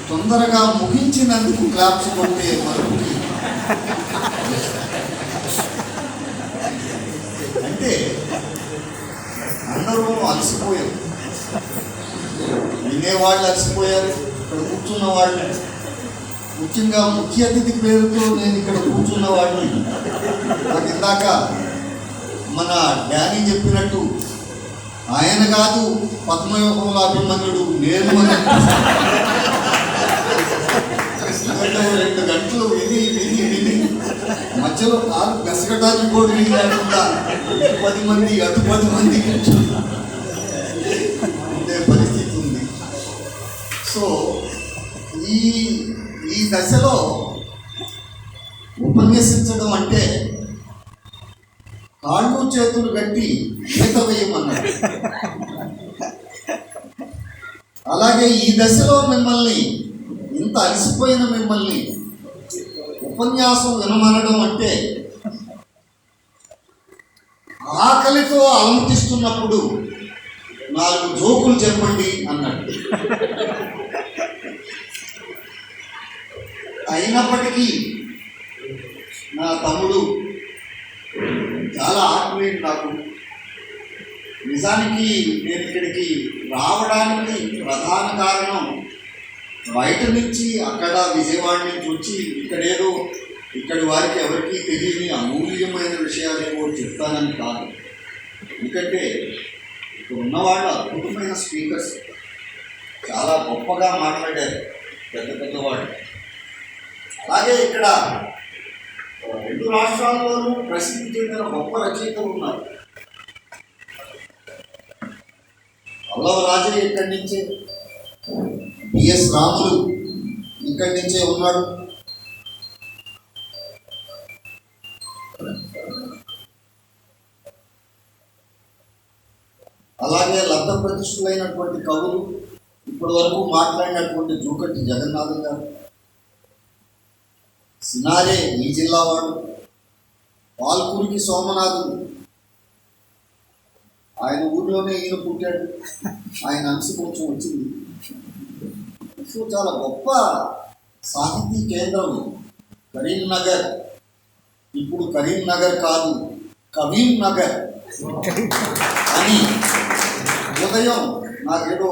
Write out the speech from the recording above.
తొందరగా ముగించినందుకు క్లాప్స్ కొట్టే మరొకటి. అంటే అందరూ అలసిపోయారు, వినేవాళ్ళు అలసిపోయారు, ఇక్కడ కూర్చున్న వాళ్ళు, ముఖ్యంగా ముఖ్య అతిథి పేరుతో నేను ఇక్కడ కూర్చున్న వాడిని. నాకు ఇందాక మన డానీ చెప్పినట్టు ఆయన కాదు పద్మవ్యూహంలో అభిమన్యుడు నేను అని. 2 గంటలు విని మధ్యలో కాలు గసగటానికి కూడా లేకుండా 10 మంది అటు 10 మంది ఉండే పరిస్థితి ఉంది. సో ఈ దశలో ఉపన్యసించడం అంటే కాళ్ళు చేతులు కట్టి ఈత వేయమన్నారు. అలాగే ఈ దశలో మిమ్మల్ని, ఇంత అలసిపోయిన మిమ్మల్ని ఉపన్యాసం వినమనడం అంటే ఆకలితో అలమటిస్తున్నప్పుడు 4 జోకులు చెప్పండి అన్నాడు. అయినప్పటికీ నా తమ్ముడు చాలా ఆత్మీయుడు నాకు. నిజానికి నేను ఇక్కడికి రావడానికి ప్రధాన కారణం బయట నుంచి, అక్కడ విజయవాడ నుంచి వచ్చి ఇక్కడి వారికి ఎవరికీ తెలియని అమూల్యమైన విషయాలు ఏవో చెప్తానని కాదు. ఎందుకంటే ఇక్కడ ఉన్నవాళ్ళు అద్భుతమైన స్పీకర్స్, చాలా గొప్పగా మాట్లాడారు పెద్దవాళ్ళు. అలాగే ఇక్కడ 2 రాష్ట్రాల్లోనూ ప్రసిద్ధి చెందిన గొప్ప రచయితలు ఉన్నారు. పల్లవ రాజయ్య ఇక్కడి నుంచే, బిఎస్ రాములు ఇక్కడి నుంచే ఉన్నాడు. అలాగే లబ్ధ ప్రతిష్ఠులైనటువంటి కవులు, ఇప్పటి వరకు మాట్లాడినటువంటి జూకట్టి జగన్నాథం గారు, సినారే ఈ జిల్లా వాడు, పాల్కురికి సోమనాథుడు, ఆయన ఊరిలోనే ఈయన పుట్టాడు, ఆయన అంశ కొంచెం వచ్చింది. సో చాలా గొప్ప సాహితీ కేంద్రం కరీంనగర్. ఇప్పుడు కరీంనగర్ కాదు, కవీం నగర్ అని ఉదయం నాకేదో